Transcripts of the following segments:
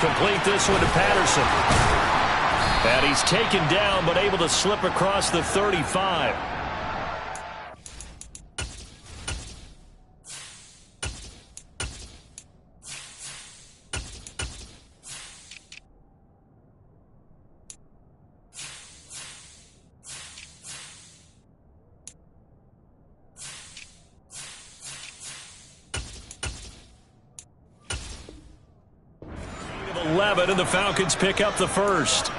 complete this one to Patterson. And he's taken down, but able to slip across the 35. And the Falcons pick up the first.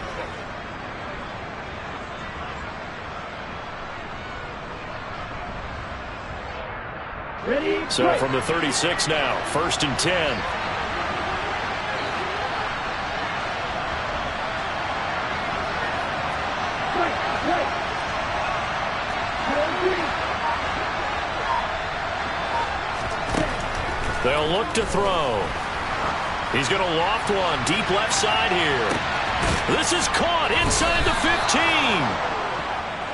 Ready, so play. From the 36 now, 1st and 10. They'll look to throw. He's going to loft one deep left side here. This is caught inside the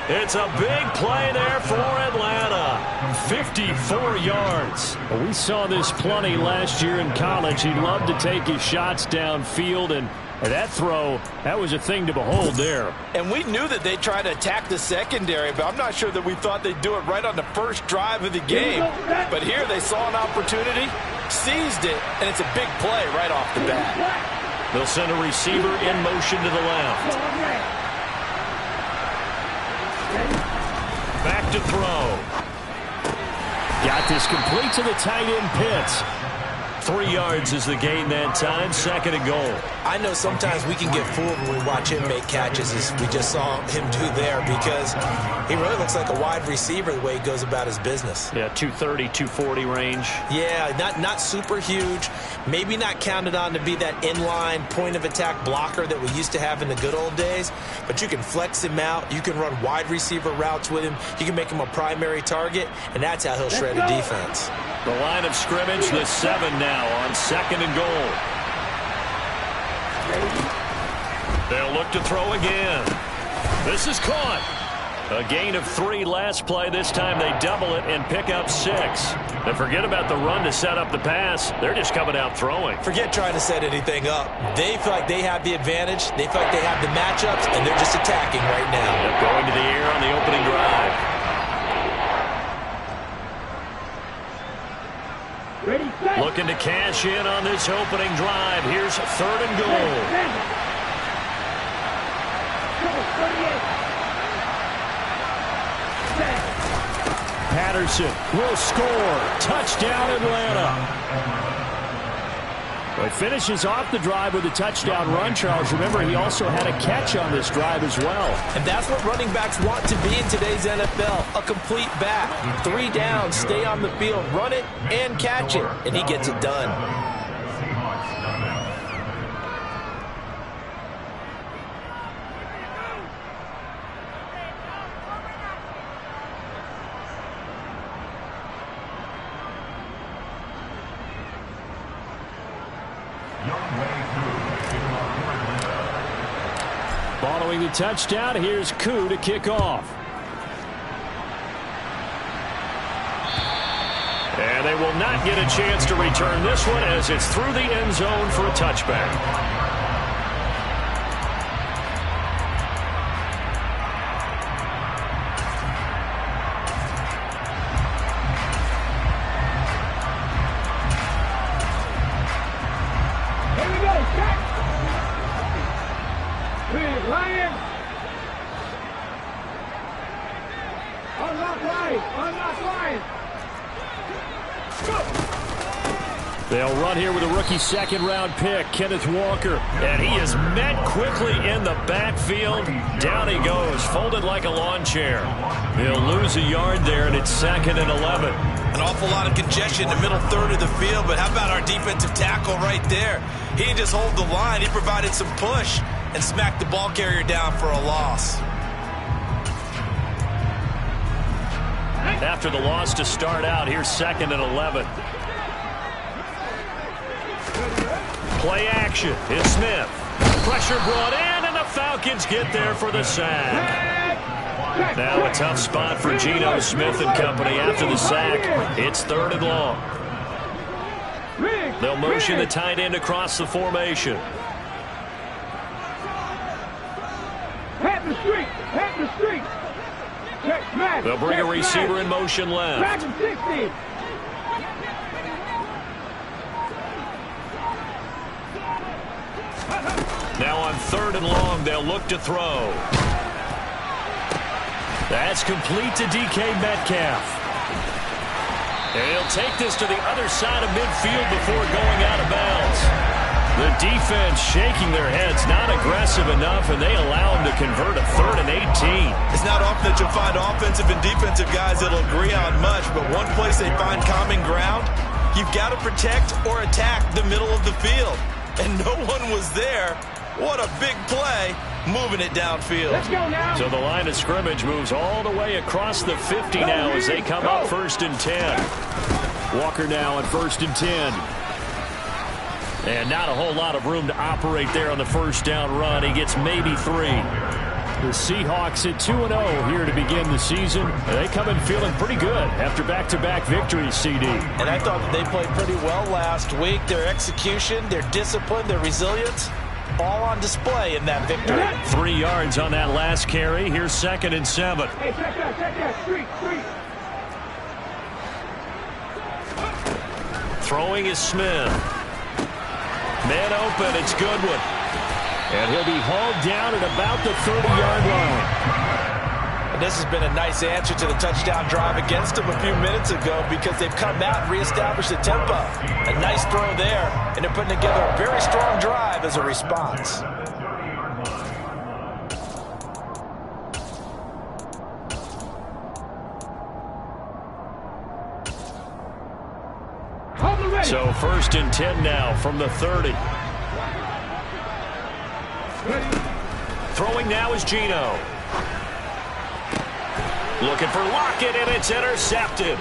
15. It's a big play there for Atlanta. 54 yards. Well, we saw this plenty last year in college. He loved to take his shots downfield, and that throw, that was a thing to behold there. And we knew that they'd try to attack the secondary, but I'm not sure that we thought they'd do it right on the first drive of the game. But here they saw an opportunity, seized it, and it's a big play right off the bat. They'll send a receiver in motion to the left. Back to throw. Got this complete to the tight end Pitts. 3 yards is the gain that time, 2nd and goal. I know sometimes we can get fooled when we watch him make catches, as we just saw him do there, because he really looks like a wide receiver the way he goes about his business. Yeah, 230, 240 range. Yeah, not super huge. Maybe not counted on to be that inline point-of-attack blocker that we used to have in the good old days, but you can flex him out. You can run wide receiver routes with him. You can make him a primary target, and that's how he'll shred a defense. The line of scrimmage, the 7 now on 2nd and goal. They'll look to throw again. This is caught. A gain of 3 last play. This time they double it and pick up 6. And forget about the run to set up the pass. They're just coming out throwing. Forget trying to set anything up. They feel like they have the advantage. They feel like they have the matchups, and they're just attacking right now. They're going to the air on the opening drive. Ready, set. Looking to cash in on this opening drive. Here's 3rd and goal. Patterson will score. Touchdown, Atlanta. Well, he finishes off the drive with a touchdown run, Charles. Remember, he also had a catch on this drive as well. And that's what running backs want to be in today's NFL, a complete back. 3 downs, stay on the field, run it, and catch it, and he gets it done. Following the touchdown, here's Koo to kick off. And they will not get a chance to return this one as it's through the end zone for a touchback. They'll run here with a rookie 2nd-round pick, Kenneth Walker. And he is met quickly in the backfield. Down he goes, folded like a lawn chair. He'll lose a yard there, and it's 2nd and 11. An awful lot of congestion in the middle third of the field, but how about our defensive tackle right there? He didn't just hold the line. He provided some push and smacked the ball carrier down for a loss. After the loss to start out, here's 2nd and 11. Play action. It's Smith. Pressure brought in, and the Falcons get there for the sack. Now a tough spot for Geno Smith and company after the sack. It's 3rd and long. They'll motion the tight end across the formation. Head the street. Head the street. Check, smash. They'll bring a receiver in motion left. Back him 60. Now on 3rd and long, they'll look to throw. That's complete to DK Metcalf. And he'll take this to the other side of midfield before going out of bounds. The defense shaking their heads, not aggressive enough, and they allow him to convert a 3rd and 18. It's not often that you'll find offensive and defensive guys that'll agree on much, but one place they find common ground, you've got to protect or attack the middle of the field. And no one was there. What a big play, moving it downfield. Let's go now. So the line of scrimmage moves all the way across the 50 now as they come up 1st and 10. Walker now on 1st and 10. And not a whole lot of room to operate there on the first down run. He gets maybe 3. The Seahawks at 2-0 here to begin the season. They come in feeling pretty good after back-to-back victories, CD. And I thought that they played pretty well last week. Their execution, their discipline, their resilience, all on display in that victory. 3 yards on that last carry. Here's 2nd and 7. Hey, check that. Street. Throwing is Smith. Man open, it's Goodwin. And he'll be hauled down at about the 30-yard line. And this has been a nice answer to the touchdown drive against them a few minutes ago because they've come out and reestablished the tempo. A nice throw there, and they're putting together a very strong drive as a response. So 1st and 10 now from the 30. Throwing now is Geno. Looking for Lockett, and it's intercepted.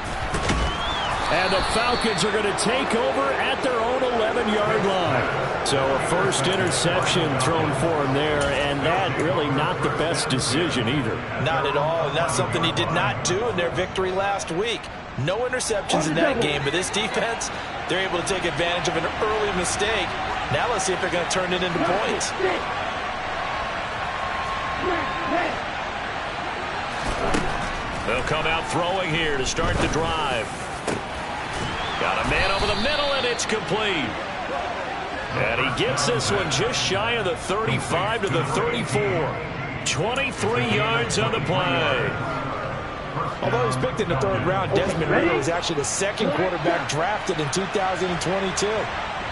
And the Falcons are going to take over at their own 11-yard line. So a first interception thrown for him there, and that really not the best decision either. Not at all, and that's something he did not do in their victory last week. No interceptions in that game, but this defense, they're able to take advantage of an early mistake. Now let's see if they're going to turn it into points. They'll come out throwing here to start the drive. Got a man over the middle, and it's complete. And he gets this one just shy of the 35 to the 34. 23 yards on the play. Although he was picked in the 3rd round, Desmond Ridder was actually the 2nd quarterback drafted in 2022.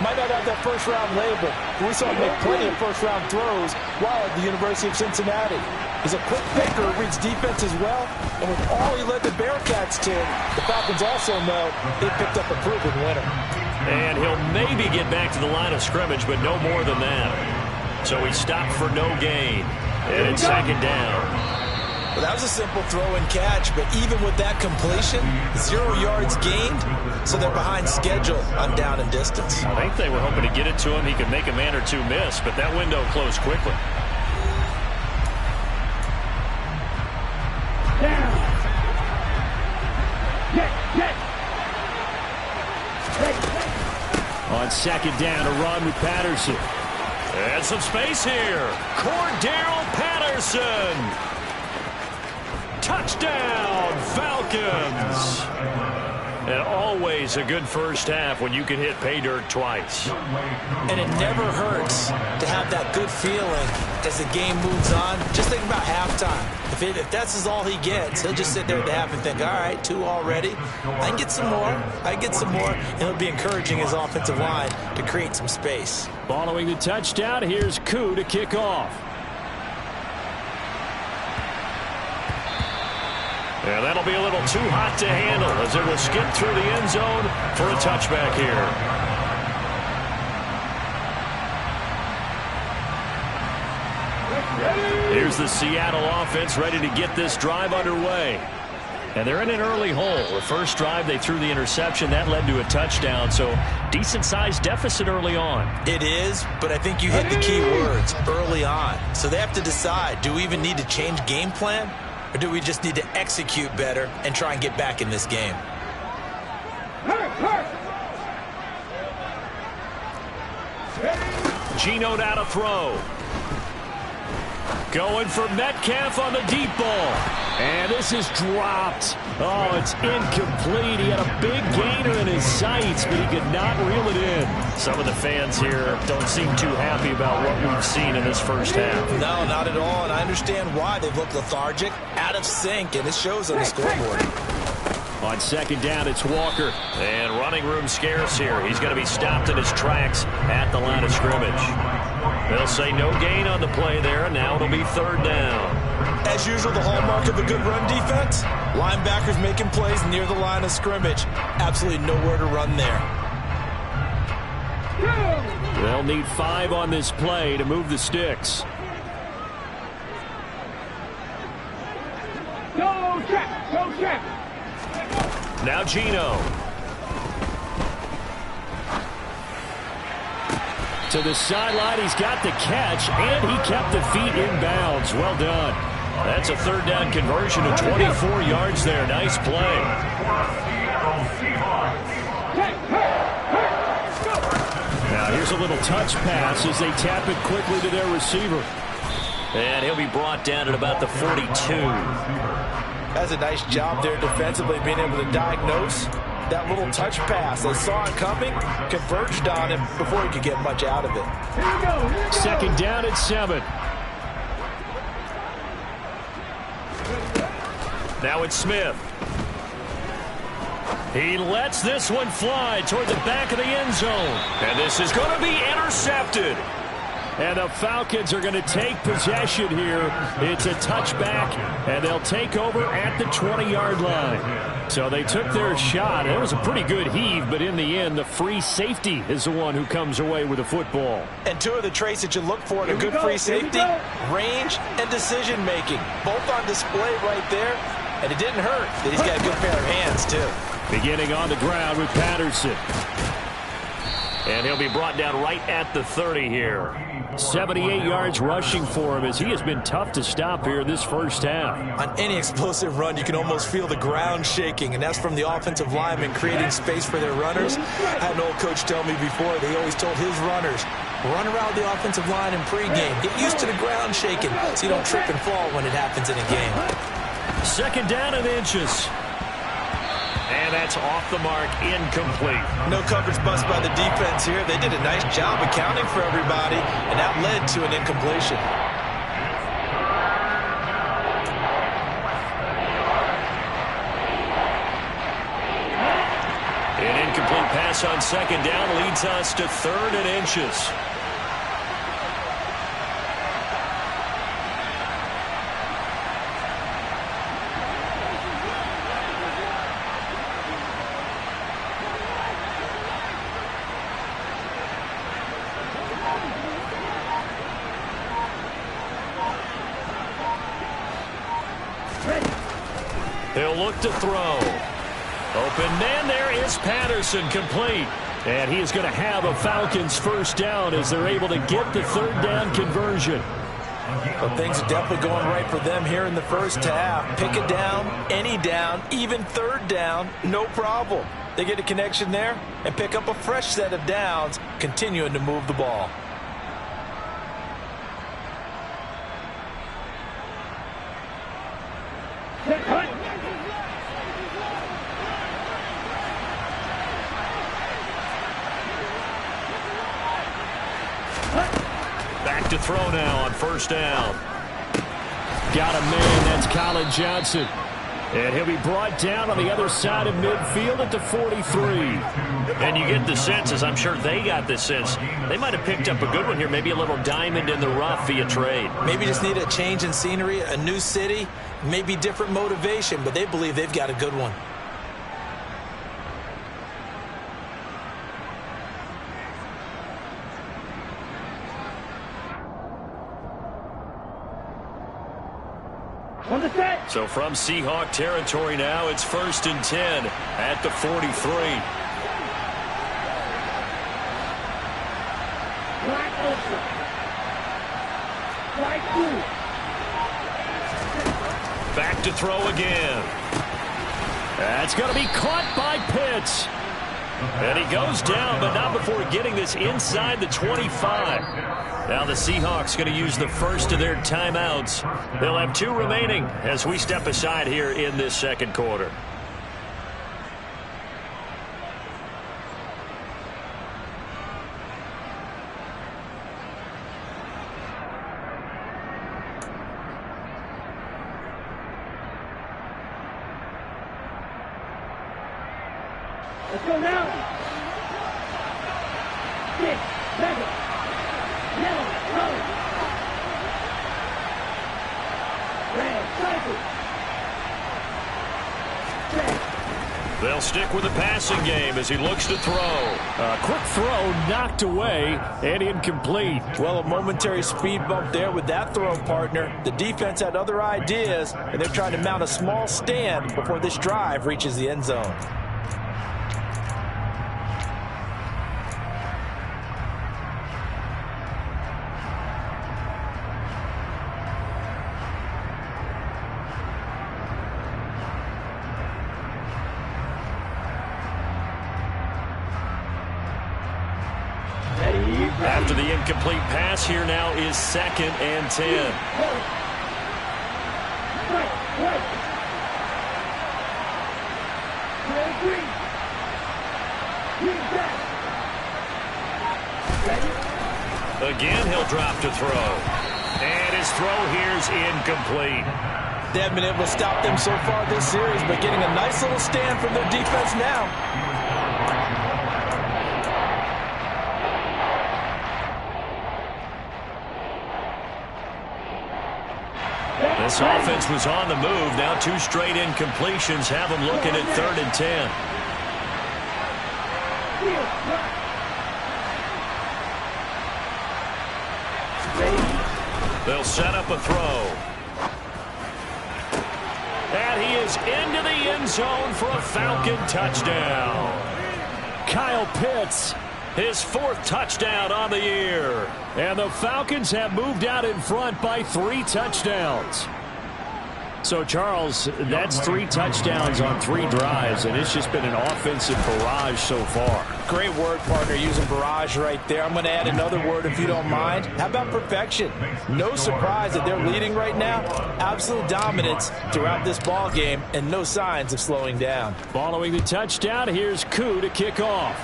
Might not have that first-round label, but we saw him make plenty of first-round throws while at the University of Cincinnati. He's a quick picker, reads defense as well, and with all he led the Bearcats to, the Falcons also know they picked up a proven winner. And he'll maybe get back to the line of scrimmage, but no more than that. So he stopped for no gain, and it's 2nd down. Well, that was a simple throw and catch, but even with that completion, 0 yards gained, so they're behind schedule on down and distance. I think they were hoping to get it to him. He could make a man or two miss, but that window closed quickly. Down. On 2nd down, a run with Patterson. And some space here. Cordell Patterson. Touchdown, Falcons. And always a good first half when you can hit pay dirt twice. And it never hurts to have that good feeling as the game moves on. Just think about halftime. If that's all he gets, he'll just sit there at the half and think, all right, 2 already. I can get some more. And he'll be encouraging his offensive line to create some space. Following the touchdown, here's Koo to kick off. And that'll be a little too hot to handle as it will skip through the end zone for a touchback here. Here's the Seattle offense ready to get this drive underway. And they're in an early hole. The first drive, they threw the interception. That led to a touchdown, so decent-sized deficit early on. It is, but I think you hit the key words, early on. So they have to decide, do we even need to change game plan? Or do we just need to execute better and try and get back in this game? Geno now to throw. Going for Metcalf on the deep ball. And this is dropped. Oh, it's incomplete. He had a big gainer in his sights, but he could not reel it in. Some of the fans here don't seem too happy about what we've seen in this first half. No, not at all, and I understand why. They've looked lethargic, out of sync, and it shows on the scoreboard. On second down, it's Walker. And running room scarce here. He's going to be stopped in his tracks at the line of scrimmage. They'll say no gain on the play there, and now it'll be third down. As usual, the hallmark of a good run defense, linebackers making plays near the line of scrimmage. Absolutely nowhere to run there. They'll need 5 on this play to move the sticks. Go check, go check. Now Geno. To the sideline, he's got the catch, and he kept the feet in bounds. Well done. That's a third down conversion of 24 yards there. Nice play. Now here's a little touch pass as they tap it quickly to their receiver. And he'll be brought down at about the 42. That's a nice job there defensively, being able to diagnose that little touch pass. They saw it coming, converged on him before he could get much out of it. Second down at 7. Now it's Smith. He lets this one fly toward the back of the end zone. And this is going to be intercepted. And the Falcons are going to take possession here. It's a touchback, and they'll take over at the 20-yard line. So they took their shot. It was a pretty good heave, but in the end, the free safety is the one who comes away with the football. And 2 of the traits that you look for in a good free safety, range and decision-making. Both on display right there, and it didn't hurt that he's got a good pair of hands, too. Beginning on the ground with Patterson. And he'll be brought down right at the 30 here. 78 yards rushing for him as he has been tough to stop here this first half. On any explosive run, you can almost feel the ground shaking, and that's from the offensive linemen creating space for their runners. I had an old coach tell me before, they always told his runners, run around the offensive line in pregame. Get used to the ground shaking so you don't trip and fall when it happens in a game. Second down and inches. And that's off the mark, incomplete. No coverage bust by the defense here. They did a nice job accounting for everybody, and that led to an incompletion. An incomplete pass on second down leads us to third and inches. He'll look to throw. Open man, there is Patterson, complete. And he is going to have a Falcons first down as they're able to get the third down conversion. Well, things are definitely going right for them here in the first half. Pick it down, any down, even third down, no problem. They get a connection there and pick up a fresh set of downs, continuing to move the ball. Back to throw now on first down. Got a man, that's Colin Johnson. And he'll be brought down on the other side of midfield at the 43. And you get the sense, as I'm sure they got the sense, they might have picked up a good one here, maybe a little diamond in the rough via trade. Maybe just need a change in scenery, a new city, maybe different motivation, but they believe they've got a good one. So from Seahawk territory now, it's 1st and 10 at the 43. Back to throw again. That's going to be caught by Pitts. And he goes down, but not before getting this inside the 25. Now the Seahawks going to use the first of their timeouts. They'll have 2 remaining as we step aside here in this second quarter. Let's go now. 6, 7, yellow, color. Red, cycle. They'll stick with the passing game as he looks to throw. A quick throw knocked away and incomplete. Well, a momentary speed bump there with that throw, partner. The defense had other ideas, and they're trying to mount a small stand before this drive reaches the end zone. After the incomplete pass, here now is 2nd and 10. Again, he'll drop to throw. And his throw here's incomplete. They haven't been able to stop them so far this series, but getting a nice little stand from their defense now. This offense was on the move. Now 2 straight incompletions have them looking at 3rd and 10. They'll set up a throw. And he is into the end zone for a Falcon touchdown. Kyle Pitts, his 4th touchdown on the year. And the Falcons have moved out in front by 3 touchdowns. So, Charles, that's 3 touchdowns on 3 drives, and it's just been an offensive barrage so far. Great word, partner, using barrage right there. I'm going to add another word if you don't mind. How about perfection? No surprise that they're leading right now. Absolute dominance throughout this ball game, and no signs of slowing down. Following the touchdown, here's Koo to kick off.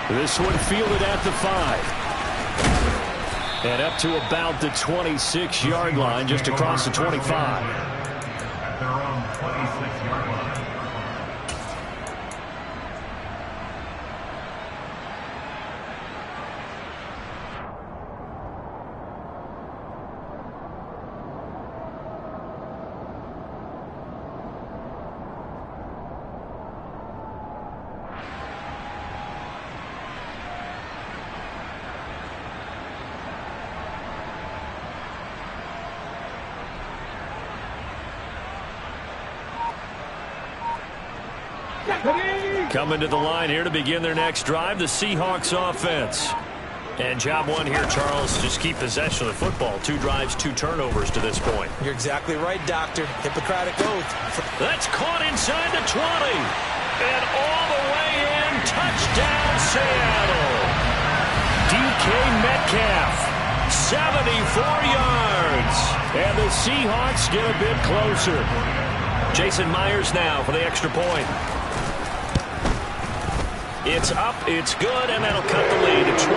This one fielded at the 5. And up to about the 26-yard line, just across the 25. They're on 26-yard line. Coming to the line here to begin their next drive, the Seahawks offense. And job 1 here, Charles, just keep possession of the football. 2 drives, 2 turnovers to this point. You're exactly right, Doctor. Hippocratic oath. That's caught inside the 20. And all the way in, touchdown Seattle. DK Metcalf, 74 yards. And the Seahawks get a bit closer. Jason Myers now for the extra point. It's up, it's good, and that'll cut the lead to 21-7.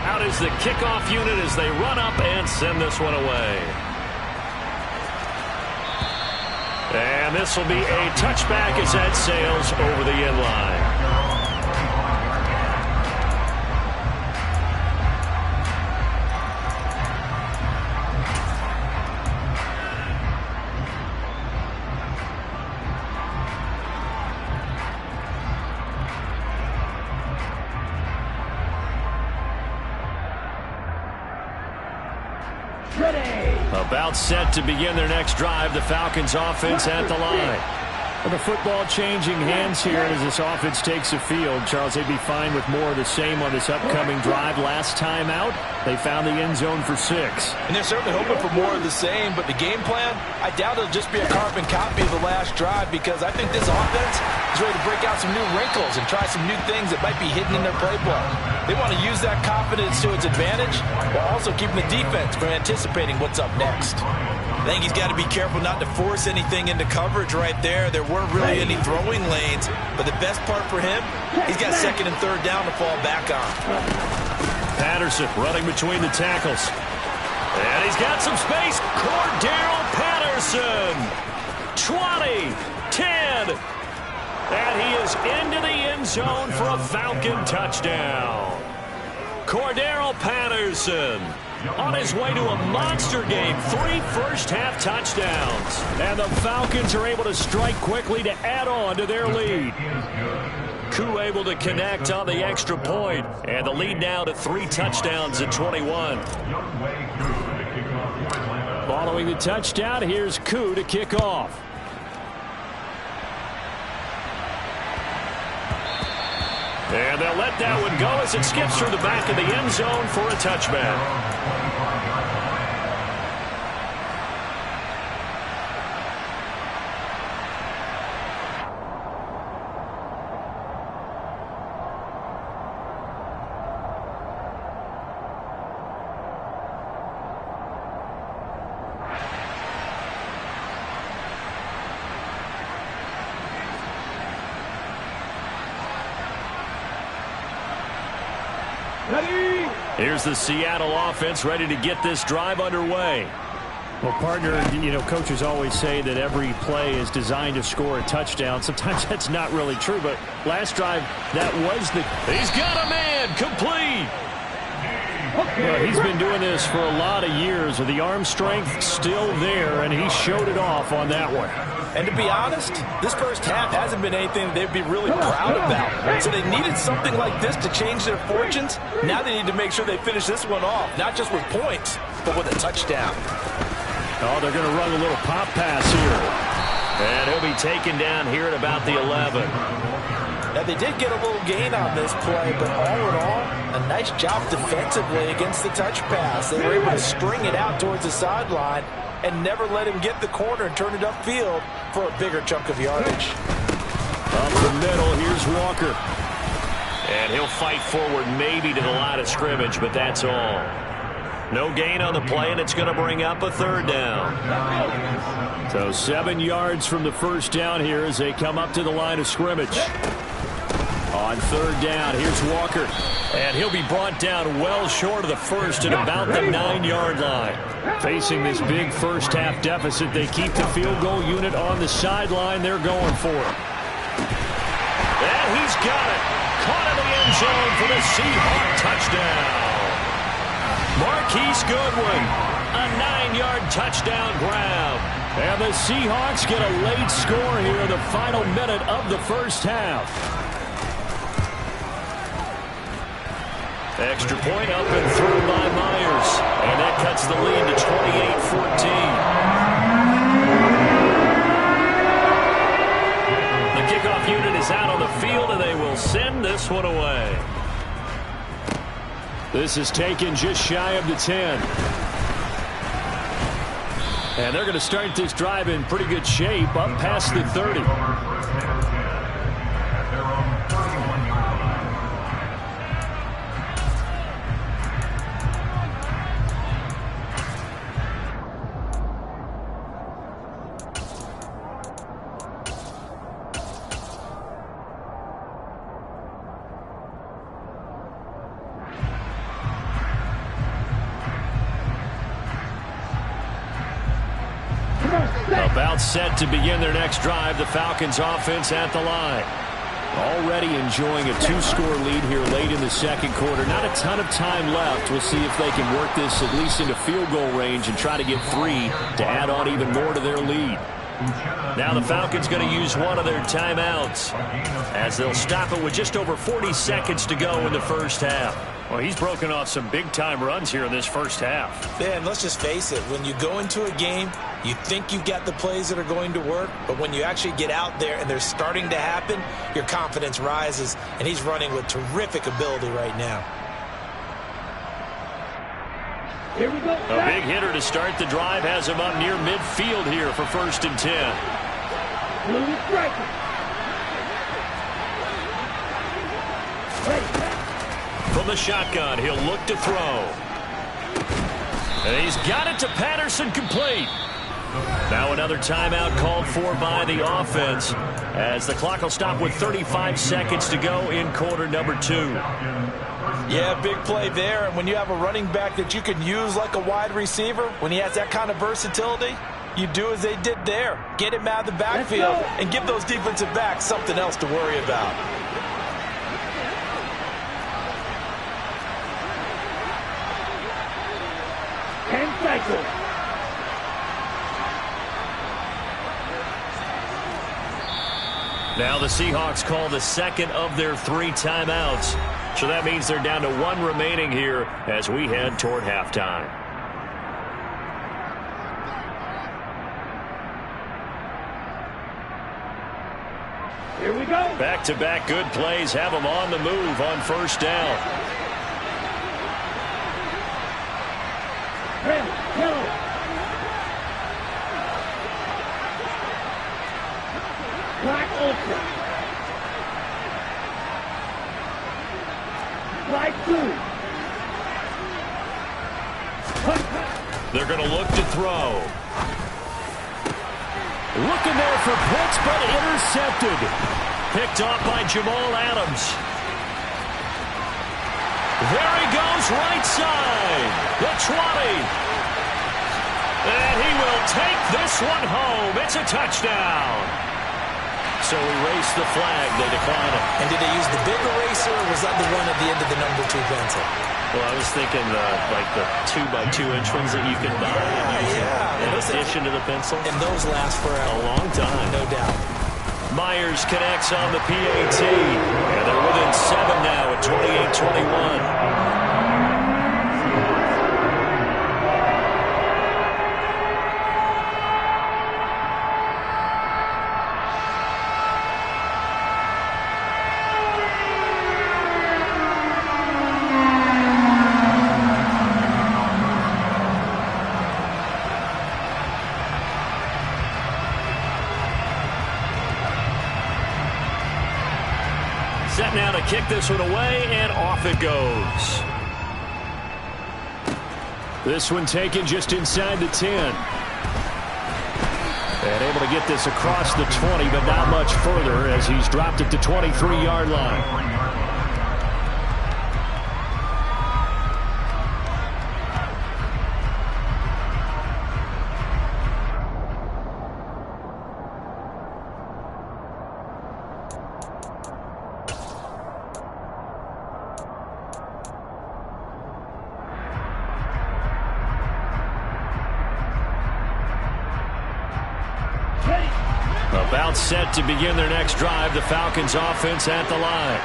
Out is the kickoff unit as they run up and send this one away. And this will be a touchback as that sails over the end line. About set to begin their next drive. The Falcons offense at the line. Well, the football changing hands here as this offense takes the field. Charles, they'd be fine with more of the same on this upcoming drive. Last time out, they found the end zone for 6. And they're certainly hoping for more of the same, but the game plan, I doubt it'll just be a carbon copy of the last drive, because I think this offense is ready to break out some new wrinkles and try some new things that might be hidden in their playbook. They want to use that confidence to its advantage while also keeping the defense from anticipating what's up next. I think he's got to be careful not to force anything into coverage right there. There weren't really any throwing lanes, but the best part for him, he's got 2nd and 3rd down to fall back on. Patterson running between the tackles. And he's got some space. Cordero Patterson. 20, 10. And he is into the end zone for a Falcon touchdown. Cordero Patterson on his way to a monster game. 3 first-half touchdowns. And the Falcons are able to strike quickly to add on to their lead. Koo able to connect on the extra point. And the lead now to 3 touchdowns at 21. Following the touchdown, here's Koo to kick off. And they'll let that one go as it skips through the back of the end zone for a touchback. Here's the Seattle offense ready to get this drive underway. Well, partner, coaches always say that every play is designed to score a touchdown. Sometimes that's not really true, but last drive, that was the... He's got a man, complete. Well, he's been doing this for a lot of years with the arm strength still there, and he showed it off on that one. And to be honest, this first half hasn't been anything they'd be really proud about. So they needed something like this to change their fortunes. Now they need to make sure they finish this one off, not just with points, but with a touchdown. Oh, they're going to run a little pop pass here. And he'll be taken down here at about the 11. Now, they did get a little gain on this play, but all in all, a nice job defensively against the touch pass. They were able to string it out towards the sideline and never let him get the corner and turn it upfield for a bigger chunk of yardage. Up the middle, here's Walker. And he'll fight forward maybe to the line of scrimmage, but that's all. No gain on the play, and it's going to bring up a 3rd down. So 7 yards from the first down here as they come up to the line of scrimmage. On 3rd down, here's Walker. And he'll be brought down well short of the first at about the 9-yard line. Facing this big first-half deficit, they keep the field goal unit on the sideline. They're going for it. And he's got it. Caught in the end zone for the Seahawk touchdown. Marquise Goodwin, a 9-yard touchdown grab. And the Seahawks get a late score here in the final minute of the first half. Extra point up and through by Myers. And that cuts the lead to 28-14. The kickoff unit is out on the field, and they will send this one away. This is taken just shy of the 10. And they're going to start this drive in pretty good shape, up past the 30. About set to begin their next drive, the Falcons offense at the line. Already enjoying a 2-score lead here late in the second quarter. Not a ton of time left. We'll see if they can work this at least into field goal range and try to get 3 to add on even more to their lead. Now the Falcons going to use one of their timeouts as they'll stop it with just over 40 seconds to go in the first half. Well, he's broken off some big-time runs here in this first half. Yeah, and let's just face it. When you go into a game, you think you've got the plays that are going to work, but when you actually get out there and they're starting to happen, your confidence rises, and he's running with terrific ability right now. Here we go. A big hitter to start the drive has him up near midfield here for 1st and 10. Blue striker. From the shotgun, he'll look to throw. And he's got it to Patterson, complete. Now another timeout called for by the offense as the clock will stop with 35 seconds to go in quarter number 2. Yeah, big play there. And when you have a running back that you can use like a wide receiver, when he has that kind of versatility, you do as they did there. Get him out of the backfield and give those defensive backs something else to worry about. And cycle. Now the Seahawks call the second of their 3 timeouts. So that means they're down to 1 remaining here as we head toward halftime. Here we go. Back-to-back good plays have them on the move on 1st down. Red, yellow. Black ultra. Black blue. They're going to look to throw. Looking there for Pitts, but intercepted. Picked off by Jamal Adams. There he goes, right side. The 20. And he will take this one home. It's a touchdown. So erase the flag. They decline it. And did they use the big eraser, or was that the one at the end of the number 2 pencil? Well, I was thinking like the 2x2-inch ones that you can buy in addition to the pencil. And those last forever. A long time. No doubt. Myers connects on the PAT. And they're within 7 now at 28-21. Set now to kick this one away, and off it goes. This one taken just inside the 10. And able to get this across the 20, but not much further as he's dropped it to 23-yard line. About set to begin their next drive, the Falcons offense at the line.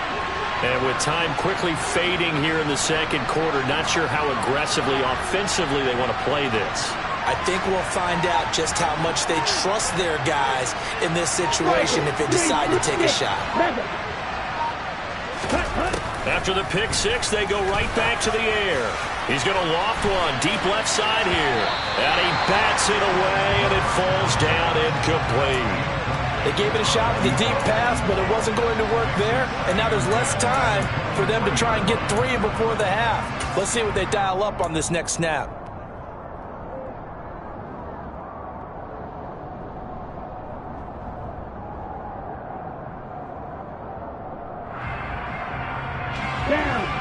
And with time quickly fading here in the second quarter, not sure how aggressively, offensively they want to play this. I think we'll find out just how much they trust their guys in this situation if they decide to take a shot. After the pick six, they go right back to the air. He's going to loft one deep left side here. And he bats it away, and it falls down incomplete. They gave it a shot with a deep pass, but it wasn't going to work there. And now there's less time for them to try and get 3 before the half. Let's see what they dial up on this next snap.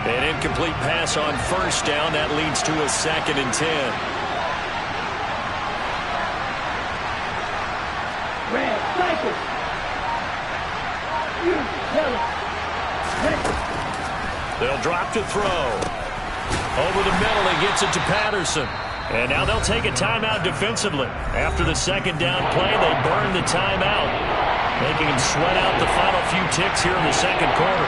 An incomplete pass on first down. That leads to a 2nd and 10. Red, cycle. They'll drop to throw. Over the middle, he gets it to Patterson. And now they'll take a timeout defensively. After the second down play, they burn the timeout, making them sweat out the final few ticks here in the second quarter.